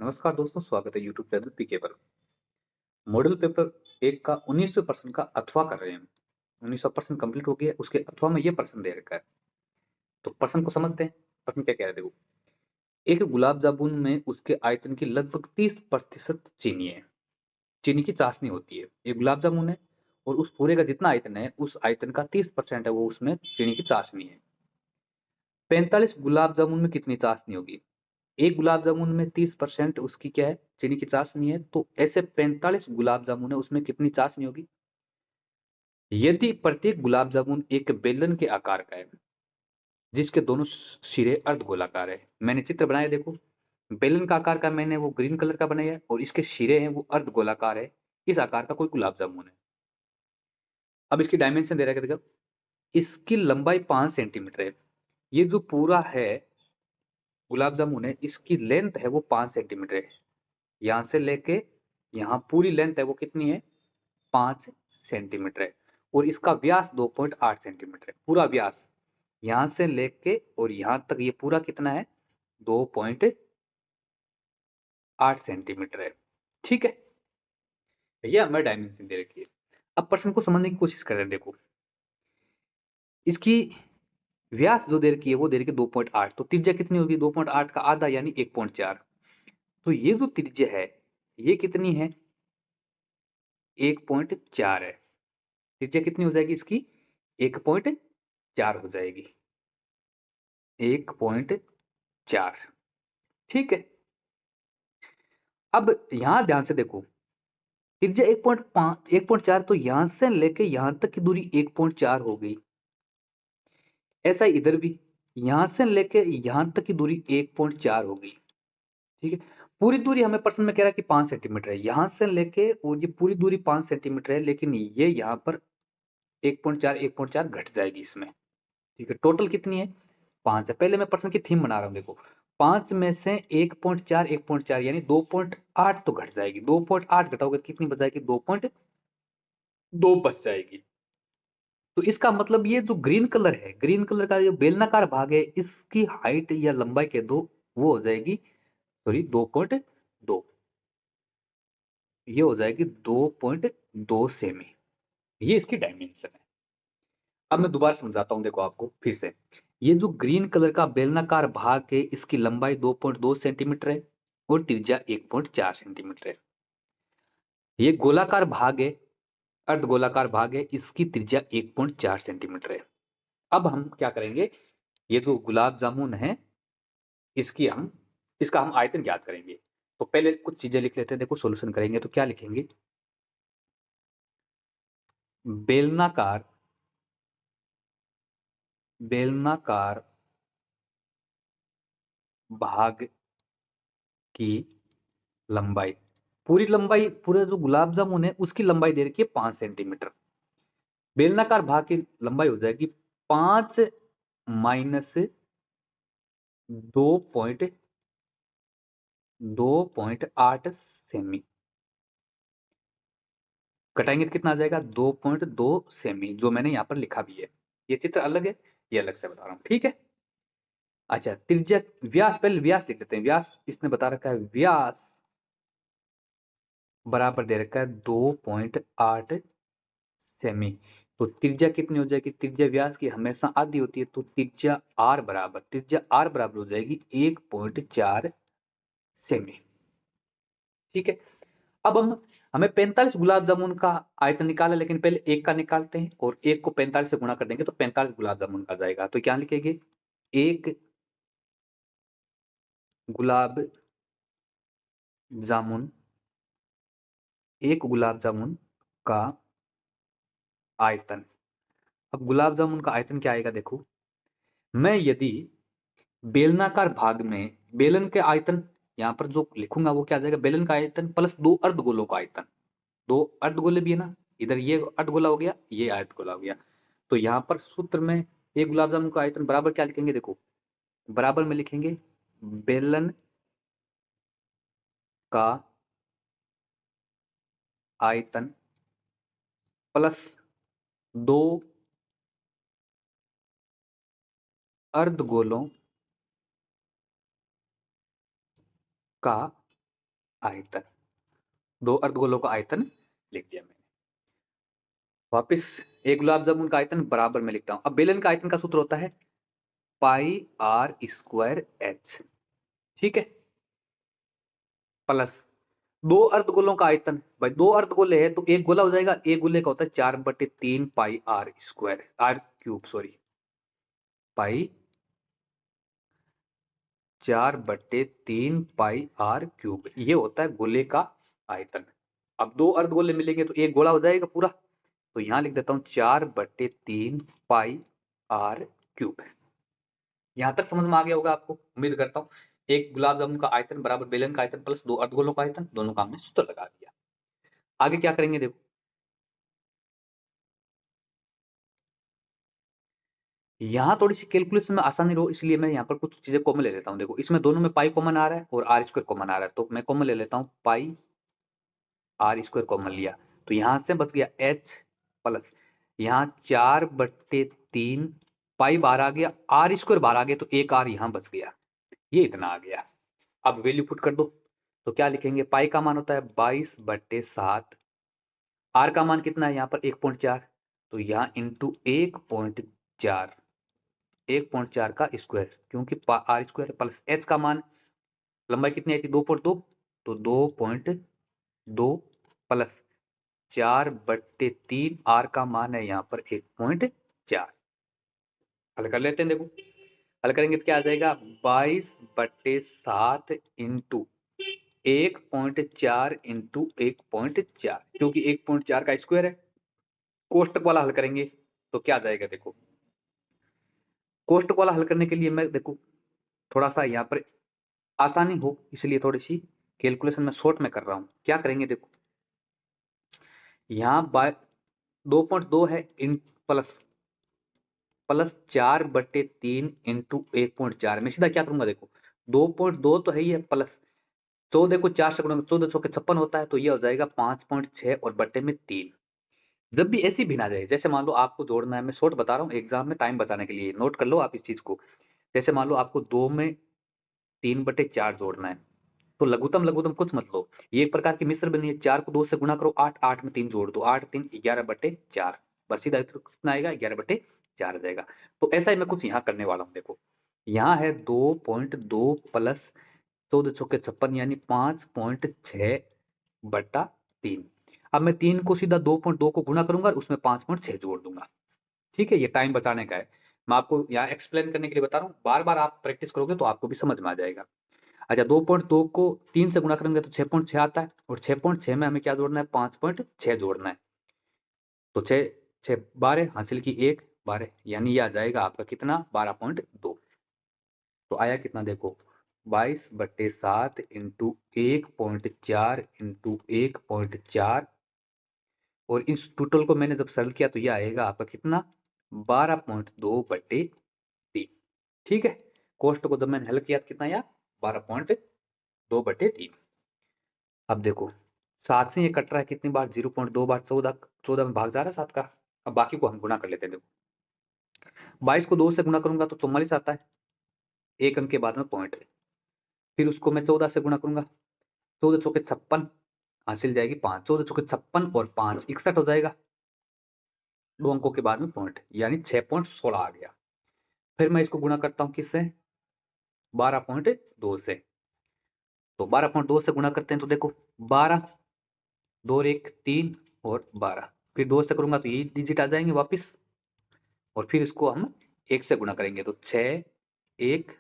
नमस्कार दोस्तों, स्वागत है यूट्यूब चैनल पीके पर। मॉडल पेपर एक का 19वें प्रश्न का अथवा कर रहे हैं। 19वां प्रश्न कंप्लीट हो गया है, उसके अथवा में ये प्रश्न दे रखा है। तो प्रश्न को समझते हैं। प्रश्न क्या कह रहे हैं देखो। एक गुलाब जामुन में उसके आयतन की लगभग 30% चीनी है। चीनी की चाशनी होती है। ये गुलाब जामुन है और उस पूरे का जितना आयतन है उस आयतन का 30% है वो उसमें चीनी की चाशनी है। 45 गुलाब जामुन में कितनी चाशनी होगी? एक गुलाब जामुन में 30% उसकी क्या है, चीनी की चाशनी है। तो ऐसे 45 गुलाब जामुन है, उसमें कितनी चाशनी होगी? यदि प्रत्येक गुलाब जामुन एक बेलन के आकार का है जिसके दोनों सिरे अर्धगोलाकार है। मैंने चित्र बनाया देखो। बेलन का आकार का मैंने वो ग्रीन कलर का बनाया है और इसके सिरे हैं वो अर्धगोलाकार है। इस आकार का कोई गुलाब जामुन है। अब इसकी डायमेंशन दे रखा है देखो। इसकी लंबाई 5 सेंटीमीटर है। ये जो पूरा है गुलाब जामुन है, इसकी लेंथ है वो 5 सेंटीमीटर है। यहां से लेके यहाँ पूरी लेंथ है वो कितनी है? 5 सेंटीमीटर है। और इसका व्यास 2.8 सेंटीमीटर है। पूरा व्यास यहां से लेके और यहां तक ये पूरा कितना है? 2.8 सेंटीमीटर है। ठीक है, ये हमें डायमेंशन दे रखी है। अब प्रश्न को समझने की कोशिश कर रहे हैं देखो। इसकी व्यास जो दे रखी है वो दे रखी है 2.8। तो त्रिज्या कितनी होगी? 2.8 का आधा यानी 1.4। तो ये जो त्रिज्या है ये कितनी है? 1.4 है। त्रिज्या कितनी हो जाएगी इसकी? 1.4 हो जाएगी। 1.4। ठीक है। अब यहां ध्यान से देखो। त्रिज्या 1.5 1.4, तो यहां से लेके यहां तक की दूरी 1.4 हो गई। ऐसा ही इधर भी यहां से लेके यहां तक की दूरी 1.4 हो गई। ठीक है। पूरी दूरी हमें प्रश्न में कह रहा है कि 5 सेंटीमीटर है। यहां से लेके और ये पूरी दूरी 5 सेंटीमीटर है, लेकिन ये यहां पर 1.4 1.4 घट जाएगी इसमें। ठीक है। टोटल कितनी है? 5 है। पहले मैं प्रश्न की थीम बना रहा हूं देखो। 5 में से 1.4 1.4 यानी 2.8 तो घट जाएगी। 2.8 घटाओगे कितनी बच जाएगी? 2.2 बच जाएगी। तो इसका मतलब ये जो ग्रीन कलर है, ग्रीन कलर का जो बेलनाकार भाग है, इसकी हाइट या लंबाई के दो वो हो जाएगी, सॉरी 2.2। ये हो जाएगी 2.2 सेमी। ये इसकी डायमेंशन है। अब मैं दोबारा समझाता हूं देखो आपको फिर से। ये जो ग्रीन कलर का बेलनाकार भाग है इसकी लंबाई 2.2 सेंटीमीटर है और त्रिज्या 1.4 सेंटीमीटर है। ये गोलाकार भाग है, अर्धगोलाकार भाग है, इसकी त्रिज्या 1.4 सेंटीमीटर है। अब हम क्या करेंगे, ये जो गुलाब जामुन है इसकी हम इसका हम आयतन ज्ञात करेंगे। तो पहले कुछ चीजें लिख लेते हैं देखो। सॉल्यूशन करेंगे तो क्या लिखेंगे? बेलनाकार बेलनाकार भाग की लंबाई, पूरी लंबाई, पूरा जो गुलाब जामुन है उसकी लंबाई दे रखी है 5 सेंटीमीटर। बेलनाकार भाग की लंबाई हो जाएगी 5 माइनस 2.8 घटाएंगे तो कितना आ जाएगा? 2.2 सेमी, जो मैंने यहाँ पर लिखा भी है। ये चित्र अलग है, ये अलग से बता रहा हूँ। ठीक है। अच्छा, त्रिज्या, व्यास, पहले व्यास लिख देते हैं। व्यास इसने बता रखा है, व्यास बराबर दे रखा है 2.8 सेमी। तो त्रिज्या कितनी हो जाएगी? त्रिज्या व्यास की हमेशा आधी होती है, तो त्रिज्या आर बराबर हो जाएगी 1.4 सेमी। ठीक है। अब हमें 45 गुलाब जामुन का आयतन निकाला, लेकिन पहले एक का निकालते हैं और एक को 45 से गुणा कर देंगे तो 45 गुलाब जामुन का जाएगा। तो क्या लिखेंगे? एक गुलाब जामुन, एक गुलाब जामुन का आयतन। अब गुलाब जामुन का आयतन क्या आएगा देखो। मैं यदि बेलनाकार भाग में बेलन के आयतन यहां पर जो लिखूंगा वो क्या आ जाएगा? बेलन का आयतन प्लस दो अर्धगोलों का आयतन। दो अर्धगोले भी है ना, इधर ये अर्धगोला हो गया, ये अर्धगोला हो गया। तो यहां पर सूत्र में एक गुलाब जामुन का आयतन बराबर क्या लिखेंगे देखो। बराबर में लिखेंगे बेलन का आयतन प्लस दो अर्धगोलों का आयतन, दो अर्धगोलों का आयतन लिख दिया मैंने। वापस एक गुलाब जामुन का आयतन बराबर में लिखता हूं। अब बेलन का आयतन का सूत्र होता है पाई आर स्क्वायर एच, ठीक है, प्लस दो अर्धगोलों का आयतन, भाई दो अर्धगोले है तो एक गोला हो जाएगा, एक गोले का होता है 4/3 pi r square, r cube sorry, pi 4/3 pi r cube, ये होता है गोले का आयतन। अब दो अर्धगोले मिलेंगे तो एक गोला हो जाएगा पूरा, तो यहां लिख देता हूं 4/3 पाई आर क्यूब। यहां तक समझ में आ गया होगा आपको, उम्मीद करता हूं। एक गुलाब जामुन का आयतन बराबर बेलन का आयतन प्लस दो अर्धगोलों का आयतन, दोनों का हमने सूत्र लगा दिया। आगे क्या करेंगे देखो, यहां थोड़ी सी कैलकुलेशन में आसानी रहो इसलिए मैं यहां पर कुछ चीजें कॉमन ले लेता हूं। देखो इसमें दोनों में पाई कॉमन आ रहा है और आर स्क्वायर कॉमन आ रहा है, तो मैं कॉमन ले लेता हूं, पाई आर स्क्वायर कॉमन लिया तो यहां से बच गया एच, प्लस यहाँ 4/3 पाई बाहर आ गया, आर स्क्वायर बाहर आ गया तो एक आर यहां बच गया, ये इतना आ गया। अब वैल्यू पुट कर दो, तो क्या लिखेंगे, पाई का मान होता है 22/7, आर का मान कितना है यहाँ पर 1.4, तो यहाँ इंटू 1.4, 1.4 का स्क्वायर, क्योंकि आर स्क्वायर, प्लस एच का मान, लंबाई कितनी आई थी 2.2, तो 2.2 प्लस 4/3, आर का मान है यहाँ पर 1.4। हल कर लेते हैं, देखो हल करेंगे तो क्या आ जाएगा, 22/7 इंटू 1.4 इंटू 1.4, क्योंकि 1.4 का स्क्वायर है। कोष्टक वाला हल करेंगे तो क्या आ जाएगा, देखो कोष्टक वाला हल करने के लिए मैं देखो थोड़ा सा यहाँ पर आसानी हो इसलिए थोड़ी सी कैलकुलेशन में शॉर्ट में कर रहा हूं। क्या करेंगे, देखो यहाँ बाय 2.2 है इन प्लस प्लस 4/3 इंटू 1.4, मैं सीधा क्या करूंगा, देखो 2.2 तो है ही है, प्लस 14 को 4 से गुणा, 14 चौके 56 होता है, तो ये हो जाएगा 5.6 और बट्टे में 3। जब भी ऐसी भिन्न आ जाए, जैसे मान लो आपको जोड़ना है, मैं शॉर्ट बता रहा हूँ एग्जाम में टाइम बचाने के लिए, नोट कर लो आप इस चीज को। जैसे मान लो आपको 2 में 3/4 जोड़ना है, तो लघुत्तम लघुत्तम कुछ मत लो, ये एक प्रकार की मिश्र बनी है, 4 को 2 से गुणा करो 8, 8 में 3 जोड़ दो, 8 3 11/4, बस सीधा कितना आएगा 11/4 आ जाएगा। तो ऐसा ही मैं कुछ यहाँ करने वाला हूँ, देखो यहाँ है 2.2 प्लस 14 चौके 56 यानी 5.6/3। अब मैं 3 को सीधा 2.2 को गुणा करूंगा और उसमें 5.6 जोड़ दूंगा, ठीक है, ये टाइम बचाने का है, मैं आपको यहाँ एक्सप्लेन करने के लिए बता रहा हूँ, बार बार आप प्रैक्टिस करोगे तो आपको भी समझ में आ जाएगा। अच्छा 2.2 को 3 से गुणा करेंगे तो 6.6 आता है, और 6.6 में हमें क्या जोड़ना है, 5.6 जोड़ना है, तो 6 6 12 हासिल की 1 12, यानी ये आ जाएगा आपका कितना 12.2। तो आया कितना, देखो 22/7 इंटू 1.4 इंटू 1.4, और इस टोटल को मैंने जब सरल किया तो ये आएगा आपका कितना 12.2/3, ठीक है। कोष्ट को जब मैंने हल किया तो कितना आया 12.2/3। अब देखो 7 से ये कट रहा है कितनी बार, 0.2 बार, 14 14 में भाग जा रहा है 7 का। अब बाकी को हम गुणा कर लेते हैं, देखो 22 को 2 से गुणा करूंगा तो 44 आता है, एक अंक के बाद में पॉइंट है, फिर उसको मैं 14 से गुणा करूंगा, 14 चौके 56 हासिल जाएगी 5, 14 चौके 56 और 5 61 हो जाएगा, दो अंकों के बाद में पॉइंट, यानी 6.16 आ गया। फिर मैं इसको गुणा करता हूँ किससे, 12.2 से, तो 12.2 से गुणा करते हैं तो देखो 12 2 और 1 3 और 12, फिर 2 से करूंगा तो ये डिजिट आ जाएंगे वापस, और फिर इसको हम 1 से गुणा करेंगे तो 6 1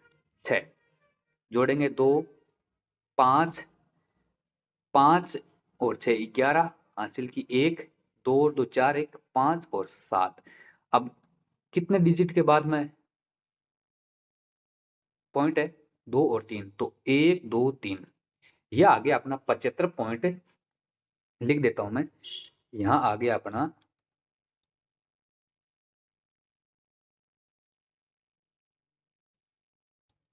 6, जोड़ेंगे 2 5 5 और 6 11, हासिल की 1 2 2 4 1 5 और 7। अब कितने डिजिट के बाद में पॉइंट है, 2 और 3, तो 1 2 3, यह आ गया अपना 75 पॉइंट, लिख देता हूं मैं, यहां आ गया अपना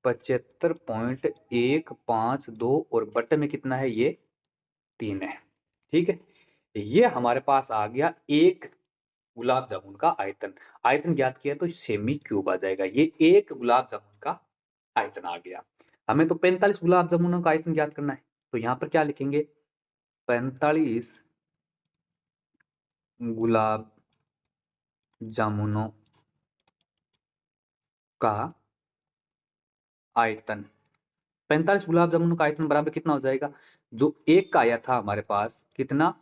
75.152 और बटे में कितना है, ये 3 है, ठीक है। ये हमारे पास आ गया एक गुलाब जामुन का आयतन। आयतन ज्ञात किया तो सेमी क्यूब आ जाएगा, ये एक गुलाब जामुन का आयतन आ गया। हमें तो 45 गुलाब जामुनों का आयतन ज्ञात करना है, तो यहां पर क्या लिखेंगे, 45 गुलाब जामुनों का आयतन। 45 गुलाब जामुन का आयतन बराबर कितना हो जाएगा, जो एक का आया था हमारे पास कितना,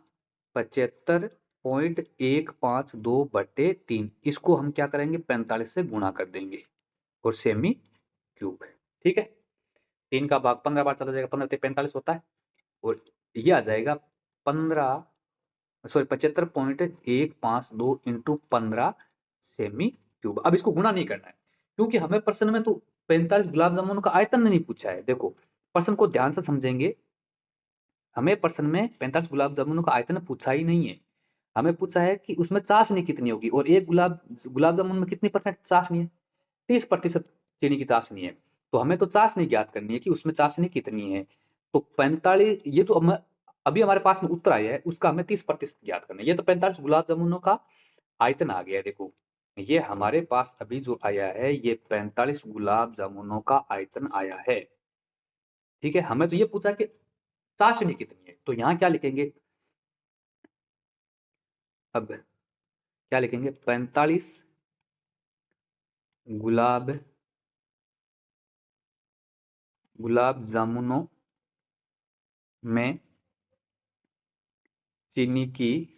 75.152/3, इसको हम क्या करेंगे 45 से गुणा कर देंगे और सेमी क्यूब। ठीक है, 3 का भाग 15 बार चला जाएगा, 15 से 45 होता है और ये आ जाएगा 75.152 सेमी क्यूब। अब इसको गुणा नहीं करना है क्योंकि हमें प्रश्न में तो 45 गुलाब जामुन का आयतन नहीं पूछा है। देखो प्रश्न को ध्यान से समझेंगे, हमें प्रश्न में 45 गुलाब जामुन का आयतन पूछा ही नहीं है, हमें पूछा है कि उसमें चाशनी कितनी होगी और एक गुलाब जामुन में कितनी परसेंट चाशनी है, 30% चीनी की चाशनी है। तो हमें तो चाशनी ज्ञात करनी है कि उसमें चाशनी कितनी है। तो 45, ये जो अभी हमारे पास में उत्तर आया है उसका हमें 30% ज्ञात करना है। ये तो 45 गुलाब जामुनों का आयतन आ गया है। देखो ये हमारे पास अभी जो आया है ये 45 गुलाब जामुनों का आयतन आया है। ठीक है, हमें तो ये पूछा कि चाशनी कितनी है, तो यहाँ क्या लिखेंगे, अब क्या लिखेंगे, 45 गुलाब जामुनों में चीनी की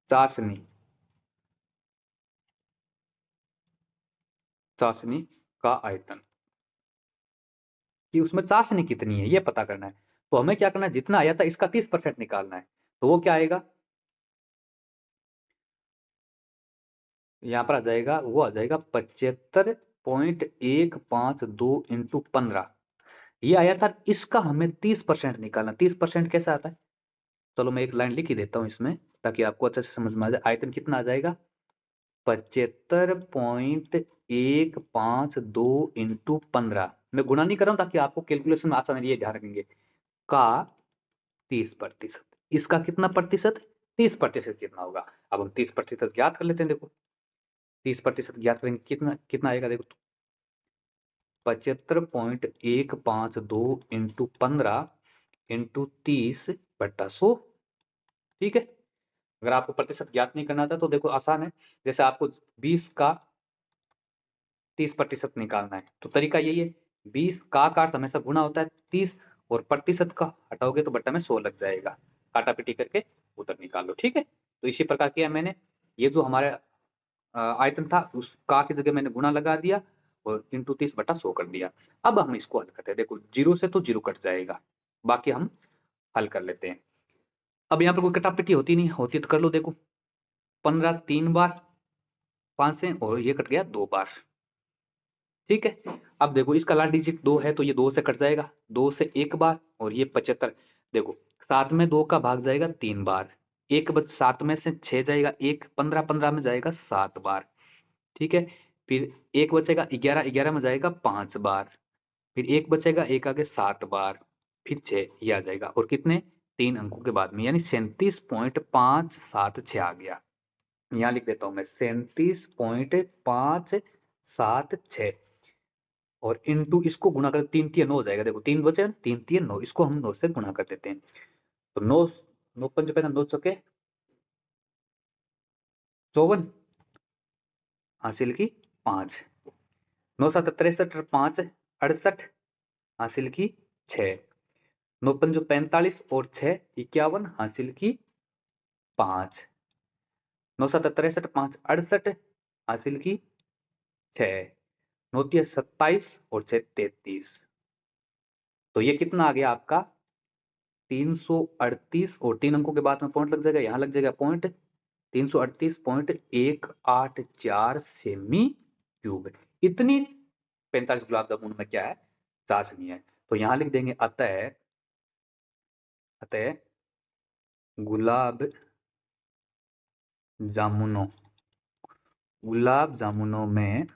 चाशनी का आयतन, कि उसमें चाशनी कितनी है ये पता करना है। तो हमें क्या करना है, जितना आया था इसका 30% निकालना है। तो वो क्या आएगा, यहां पर आ जाएगा, वो आ जाएगा 75.152 × 15, ये आया था, इसका हमें 30% निकालना। 30% कैसे आता है, चलो मैं एक लाइन लिख ही देता हूं इसमें ताकि आपको अच्छे से समझ में आ जाए। आयतन कितना आ जाएगा, 75.152 × 15, मैं गुणा नहीं कर रहा हूं ताकि आपको कैलकुलेशन में आसान है, ये ध्यान रखेंगे, का 30%, इसका कितना प्रतिशत, 30% कितना होगा। अब हम 30% ज्ञात कर लेते हैं। देखो 30% ज्ञात करेंगे, कितना कितना आएगा, देखो 75.152 × 15 × 30/100। ठीक है, अगर आपको प्रतिशत ज्ञात नहीं करना था तो देखो आसान है, जैसे आपको 20 का 30% निकालना है तो तरीका यही है, 20 का अर्थ हमेशा गुना होता है 30 और प्रतिशत का हटाओगे तो बट्टा में 100 लग जाएगा, काटा पीटी करके उत्तर निकाल लो। ठीक है, तो इसी प्रकार किया मैंने, ये जो हमारा आयतन था उस का की जगह मैंने गुना लगा दिया और इंटू 30/100 कर दिया। अब हम इसको हल करते हैं। देखो जीरो से तो जीरो कट जाएगा, बाकी हम हल कर लेते हैं। अब यहाँ पर कोई कटापीटी होती नहीं, होती तो कर लो। देखो 15 3 बार 5 से और ये कट गया 2 बार। ठीक है, अब देखो इसका लास्ट डिजिट 2 है तो ये 2 से कट जाएगा, 2 से 1 बार और ये 75। देखो 7 में 2 का भाग जाएगा 3 बार, 7 में से 6 जाएगा 1, 15 15 में जाएगा 7 बार। ठीक है, फिर 1 बचेगा 11, 11 में जाएगा 5 बार, फिर 1 बचेगा 1 आगे 7 बार, फिर 6 ये आ जाएगा और कितने 3 अंकों के बाद में, यानी 37.576 आ गया। यहाँ लिख देता हूं मैं 37.576 और इनटू इसको गुणा कर 3 3 9 हो जाएगा। देखो 3 बचे 3 3 9, इसको हम 9 से गुणा कर देते हैं। तो 9 9 पंच 9 चौके 54 हासिल की 5, 9 7 63 और 5 68 हासिल की 6, 9 पंजो 45 और 6 51 हासिल की 5, 9 7 63 5 68 हासिल की 6, 9 3 27 और 6 33। तो ये कितना आ गया आपका 338 और 3 अंकों के बाद में पॉइंट लग जाएगा, यहां लग जाएगा पॉइंट, 338.184 सेमी क्यूब। इतनी 45 गुलाब जामुन में क्या है, चाशनी है। तो यहां लिख देंगे अतः अतः गुलाब जामुनों में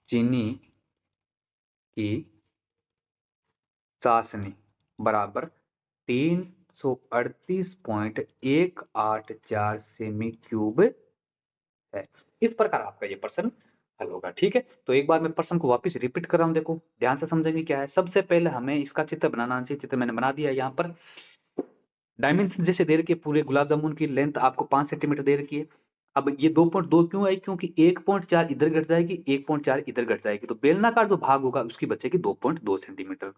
चीनी की चाशनी बराबर 338.184 सेमी क्यूब है। इस प्रकार आपका ये प्रश्न हल होगा। ठीक है, तो एक बार मैं प्रश्न को वापस रिपीट कर रहा हूँ, देखो ध्यान से समझेंगे क्या है। सबसे पहले हमें इसका चित्र बनाना चाहिए। चित्र मैंने बना दिया है। यहाँ पर डायमेंशन जैसे दे रखी है, पूरे गुलाब जामुन की लेंथ आपको 5 सेंटीमीटर दे रखी है। अब ये 2.2 क्यों आई, क्योंकि 1.4 इधर घट जाएगी, 1.4 इधर घट जाएगी, तो बेलनाकार जो भाग होगा उसकी बचेगी 2.2 सेंटीमीटर,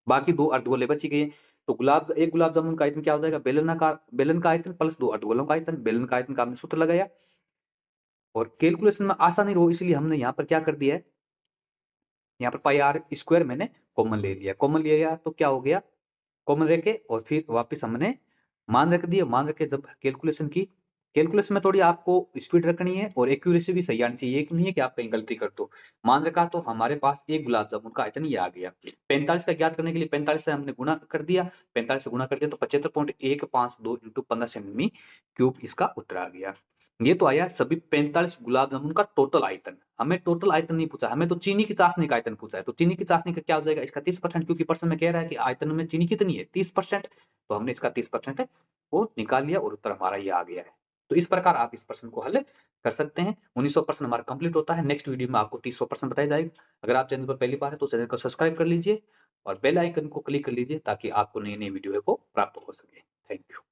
बाकी दो अर्धगोले बच गए। तो एक गुलाब जामुन का आयतन क्या हो जाएगा, बेलन का आयतन प्लस 2 अर्धगोलों का आयतन। बेलन का आयतन का हमने सूत्र लगाया, और कैलकुलेशन में आसानी रहो इसलिए हमने यहाँ पर क्या कर दिया है, यहाँ पर पाई आर स्क्वायर मैंने कॉमन ले लिया। कॉमन ले लिया तो क्या हो गया, कॉमन लेके और फिर वापस हमने मान रख दिए। मान रखे जब कैलकुलेशन की, कैलकुलेशन में थोड़ी आपको स्पीड रखनी है और एक्यूरेसी भी सही आनी चाहिए, एक नहीं है कि आप कहीं गलती कर दो। मान रखा तो हमारे पास एक गुलाब जामुन का आयतन ये आ गया। 45 का ज्ञात करने के लिए 45 से हमने गुणा कर दिया, 45 से गुणा कर दिया तो 75.152 इंटू 15 सेमी क्यूब इसका उत्तर आ गया। ये तो आया सभी 45 गुलाब जामुन का टोटल आयतन। हमें टोटल आयतन नहीं पूछा, हमें तो चीनी की चाशनी का आयतन पूछा है। तो चीनी की चाशनी का क्या हो जाएगा, इसका 30%, क्योंकि प्रश्न में कह रहा है कि आयतन में चीनी कितनी है 30%, तो हमने इसका 30% वो निकाल लिया और उत्तर हमारा ये आ गया है। तो इस प्रकार आप इस प्रश्न को हल कर सकते हैं। 1900 प्रश्न हमारा कंप्लीट होता है। नेक्स्ट वीडियो में आपको 300 प्रश्न बताया जाएगा। अगर आप चैनल पर पहली बार है तो चैनल को सब्सक्राइब कर लीजिए और बेल आइकन को क्लिक कर लीजिए ताकि आपको नई नई वीडियो को प्राप्त हो सके। Thank you.